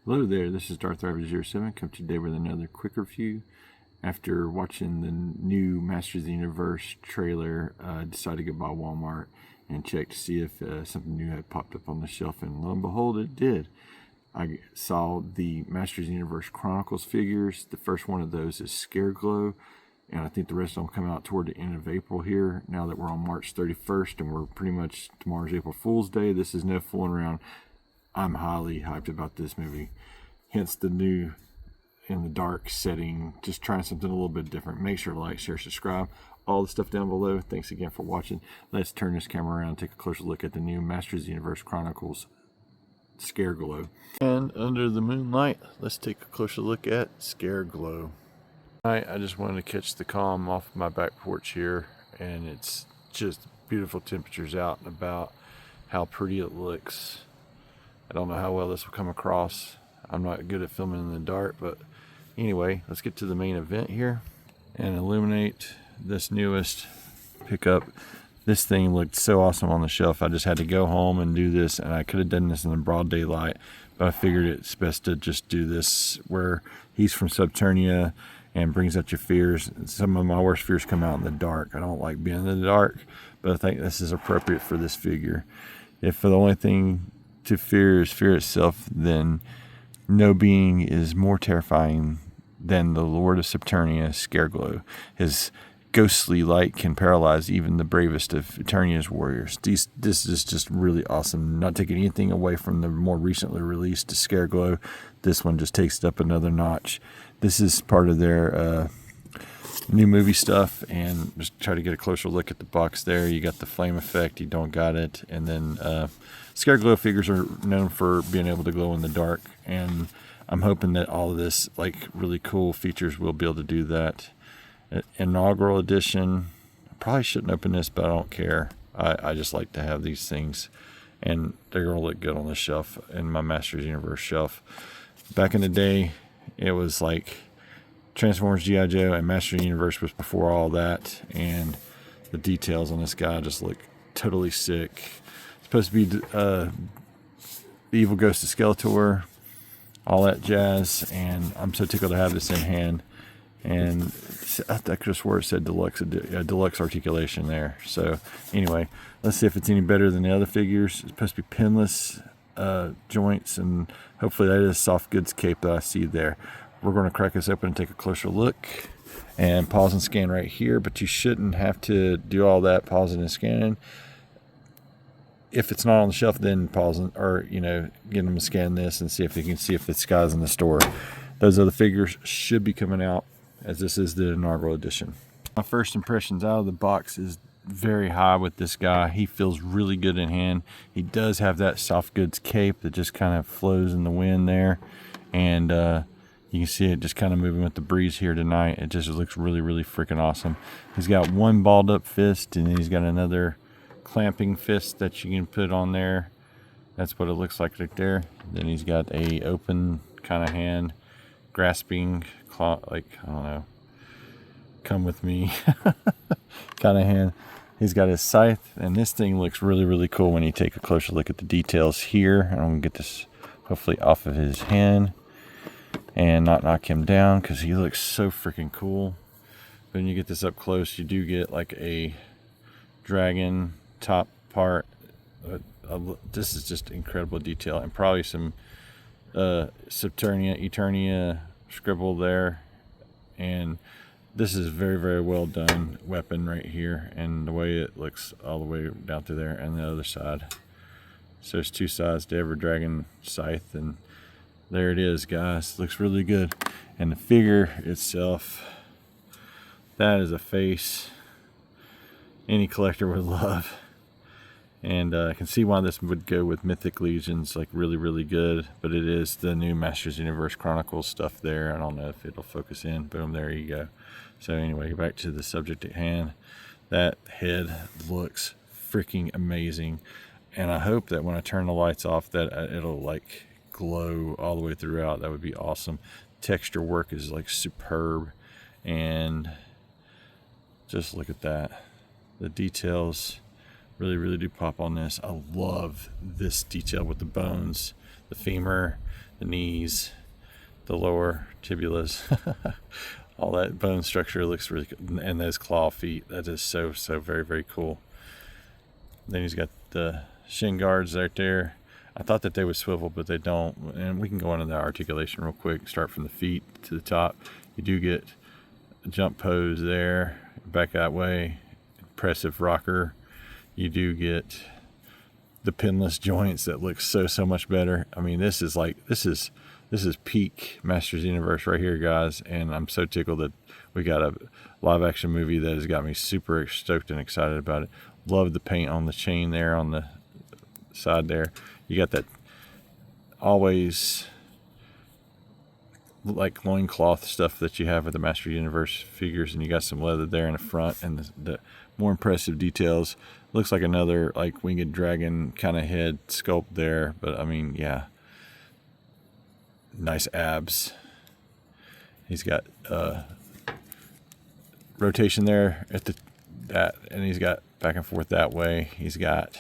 Hello there, this is Darth Driver 07, come today with another quick review. After watching the new Masters of the Universe trailer, I decided to go by Walmart and check to see if something new had popped up on the shelf, and lo and behold, it did. I saw the Masters of the Universe Chronicles figures. The first one of those is Scareglow, and I think the rest of them come out toward the end of April here, now that we're on March 31st, and we're pretty much, tomorrow's April Fool's Day. This is no fooling around. I'm highly hyped about this movie. Hence the new in the dark setting, just trying something a little bit different. Make sure to like, share, subscribe, all the stuff down below. Thanks again for watching. Let's turn this camera around and take a closer look at the new Masters of the Universe Chronicles Scareglow. And under the moonlight, let's take a closer look at Scareglow. I just wanted to catch the calm off my back porch here, and it's just beautiful temperatures out and about. How pretty it looks. I don't know how well this will come across. I'm not good at filming in the dark, but anyway, let's get to the main event here and illuminate this newest pickup. This thing looked so awesome on the shelf. I just had to go home and do this, and I could have done this in the broad daylight, but I figured it's best to just do this where he's from Subternia and brings out your fears. Some of my worst fears come out in the dark. I don't like being in the dark, but I think this is appropriate for this figure. If the only thing to fear is fear itself, then no being is more terrifying than the Lord of Subternia, Scareglow. His ghostly light can paralyze even the bravest of Eternia's warriors. This is just really awesome. Not taking anything away from the more recently released Scareglow. This one just takes it up another notch. This is part of their new movie stuff, and just try to get a closer look at the box there. You got the flame effect, you don't got it, and then Scareglow figures are known for being able to glow in the dark, and I'm hoping that all of this like really cool features will be able to do that. Inaugural edition, I probably shouldn't open this, but I don't care. I just like to have these things, and they're gonna look good on the shelf, in my Masters Universe shelf. Back in the day, it was like Transformers, G.I. Joe, and Master Universe was before all that, and the details on this guy just look totally sick. It's supposed to be the evil ghost of Skeletor, all that jazz, and I'm so tickled to have this in hand. And I could have swore it said deluxe articulation there. So anyway, let's see if it's any better than the other figures. It's supposed to be pinless joints, and hopefully that is soft goods cape that I see there. We're going to crack this open and take a closer look, and pause and scan right here, but you shouldn't have to do all that pausing and scanning. If it's not on the shelf, then pausing, or get them to scan this and see if they can see if this guy's in the store. Those other figures should be coming out, as this is the inaugural edition. My first impressions out of the box is very high with this guy. He feels really good in hand. He does have that soft goods cape that just kind of flows in the wind there, and you can see it just kind of moving with the breeze here tonight. It just looks really, really freaking awesome. He's got one balled up fist, and then he's got another clamping fist that you can put on there. That's what it looks like right there. Then he's got a open kind of hand, grasping claw, like, I don't know, come with me kind of hand. He's got his scythe, and this thing looks really, really cool when you take a closer look at the details here. I'm gonna get this hopefully off of his hand and not knock him down, because he looks so freaking cool. But when you get this up close, you do get like a dragon top part. This is just incredible detail, and probably some Eternia scribble there. And this is very, very well done weapon right here, and the way it looks all the way down through there and the other side. So there's two sides to every dragon scythe, and there it is, guys. Looks really good. And the figure itself, that is a face any collector would love. And I can see why this would go with Mythic Legions, like really, really good. But it is the new Masters Universe Chronicles stuff there. I don't know if it'll focus in. Boom, there you go. So anyway, back to the subject at hand. That head looks freaking amazing. And I hope that when I turn the lights off, that it'll like glow all the way throughout. That would be awesome. Texture work is like superb, and just look at that. The details really, really do pop on this. I love this detail with the bones, the femur, the knees, the lower tibulas, all that bone structure looks really good. And those claw feet, that is so very, very cool. Then he's got the shin guards right there. I thought that they would swivel, but they don't. And we can go into the articulation real quick. Start from the feet to the top. You do get a jump pose there, back that way. Impressive rocker. You do get the pinless joints that look so much better. I mean, this is peak Masters of the Universe right here, guys. And I'm so tickled that we got a live action movie that has got me super stoked and excited about it. Love the paint on the chain there on the side there. You got that always like loincloth stuff that you have with the Master Universe figures, and you got some leather there in the front, and the more impressive details. Looks like another like winged dragon kind of head sculpt there, but I mean, yeah, nice abs. He's got rotation there at that, and he's got back and forth that way. He's got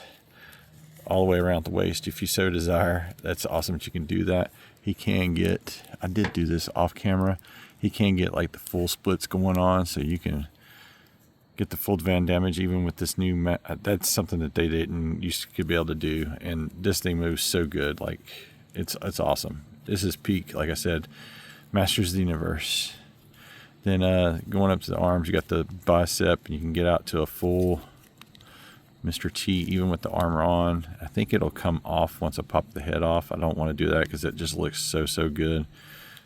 all the way around the waist if you so desire. That's awesome that you can do that. He can get, I did do this off camera, he can get like the full splits going on, so you can get the full Van damage even with this new that's something that they didn't used to be able to do, and this thing moves so good. Like it's awesome. This is peak, like I said, Masters of the Universe. Then going up to the arms, you got the bicep, and you can get out to a full Mr. T even with the armor on. I think it'll come off once I pop the head off. I don't want to do that because it just looks so good.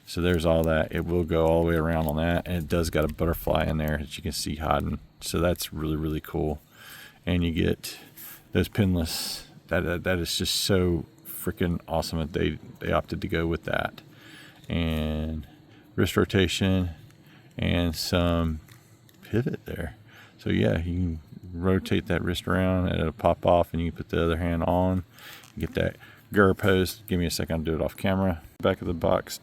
So there's all that. It will go all the way around on that, and it does got a butterfly in there that you can see hiding. So that's really cool. And you get those pinless. That is just so freaking awesome that they opted to go with that. And wrist rotation and some pivot there. So yeah, you can rotate that wrist around and it'll pop off, and you can put the other hand on. You get that Gur pose. Give me a second, I'll do it off camera. Back of the box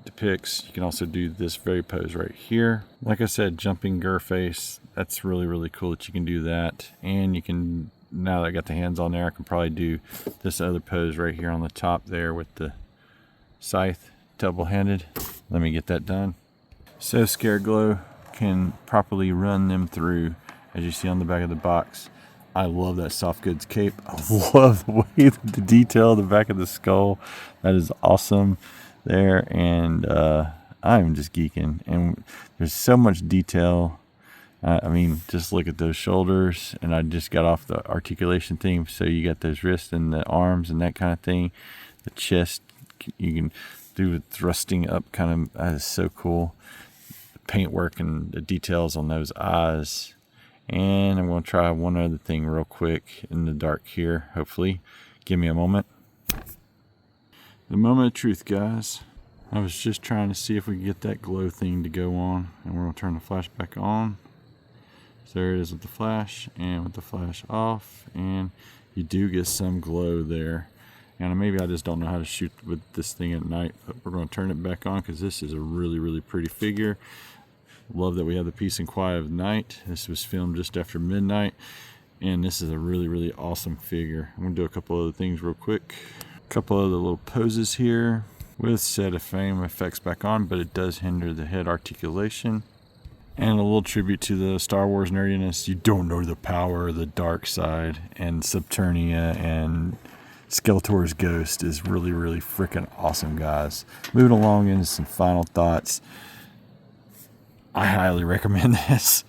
depicts. You can also do this very pose right here. Like I said, jumping Gur face. That's really cool that you can do that. And you can, now that I got the hands on there, I can probably do this other pose right here on the top there with the scythe double-handed. Let me get that done. So Scareglow can properly run them through, as you see on the back of the box. I love that soft goods cape. I love the way the detail of the back of the skull. That is awesome there. And I'm just geeking. And there's so much detail. I mean, just look at those shoulders. And I just got off the articulation thing. So you got those wrists and the arms and that kind of thing. The chest, you can do with thrusting up kind of. That is so cool. The paintwork and the details on those eyes. And I'm going to try one other thing real quick in the dark here, hopefully. Give me a moment. The moment of truth, guys. I was just trying to see if we could get that glow thing to go on. And we're going to turn the flash back on. So there it is with the flash and with the flash off. And you do get some glow there. And maybe I just don't know how to shoot with this thing at night. But we're going to turn it back on because this is a really pretty figure. Love that we have the peace and quiet of night. This was filmed just after midnight, and this is a really awesome figure. I'm gonna do a couple other things real quick. A couple other little poses here with set of frame effects back on, but it does hinder the head articulation. And a little tribute to the Star Wars nerdiness. You don't know the power of the dark side, and Subternia and Skeletor's ghost is really freaking awesome, guys. Moving along into some final thoughts. I highly recommend this,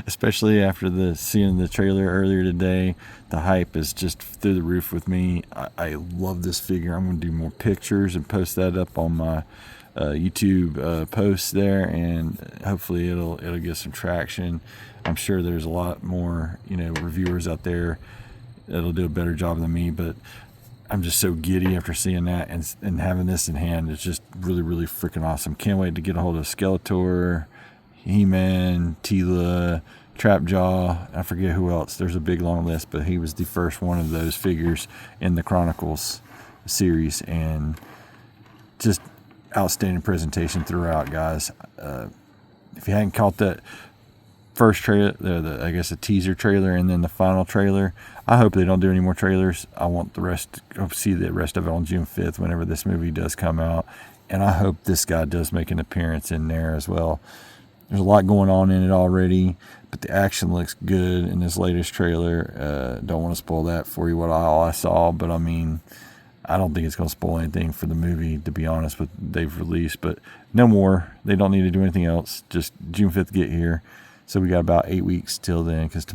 especially after seeing the trailer earlier today. The hype is just through the roof with me. I love this figure. I'm going to do more pictures and post that up on my YouTube posts there, and hopefully it'll get some traction. I'm sure there's a lot more reviewers out there that'll do a better job than me, but I'm just so giddy after seeing that and having this in hand. It's just really freaking awesome. Can't wait to get a hold of Skeletor, He-Man, Tila, Trapjaw, I forget who else. There's a big long list, but he was the first one of those figures in the Chronicles series, and just outstanding presentation throughout, guys. If you hadn't caught that first trailer, I guess a teaser trailer, and then the final trailer. I hope they don't do any more trailers. I want the rest, see the rest of it on June 5th whenever this movie does come out. And I hope this guy does make an appearance in there as well. There's a lot going on in it already, but the action looks good in this latest trailer. Don't want to spoil that for you, all I saw, but I mean, I don't think it's going to spoil anything for the movie, to be honest, what they've released. But no more. They don't need to do anything else. Just June 5th get here. So we got about 8 weeks till then, because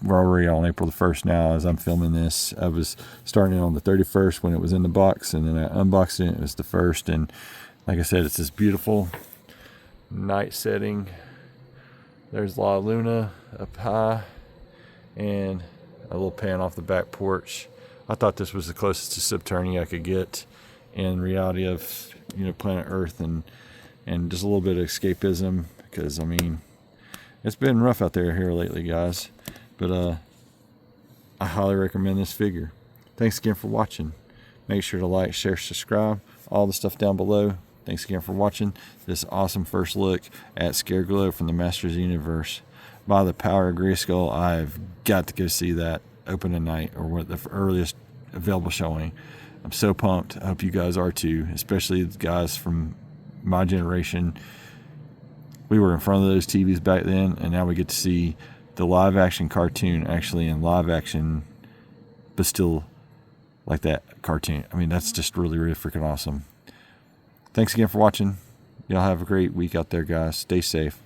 we're already on April the 1st now as I'm filming this. I was starting on the 31st when it was in the box, and then I unboxed it. It was the 1st, and like I said, it's this beautiful night setting. There's La Luna up high, and a little pan off the back porch. I thought this was the closest to Subternia I could get in reality of, planet Earth, and just a little bit of escapism, because I mean, it's been rough out there here lately, guys. But I highly recommend this figure. Thanks again for watching. Make sure to like, share, subscribe, all the stuff down below. Thanks again for watching this awesome first look at Scareglow from the Masters of the Universe. By the power of Grayskull, I've got to go see that open tonight, or what the earliest available showing. I'm so pumped. I hope you guys are too, especially the guys from my generation. We were in front of those TVs back then, and now we get to see the live action cartoon actually in live action, but still like that cartoon. I mean, that's just really, really freaking awesome. Thanks again for watching. Y'all have a great week out there, guys. Stay safe.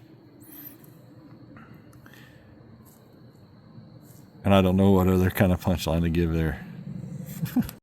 And I don't know what other kind of punchline to give there.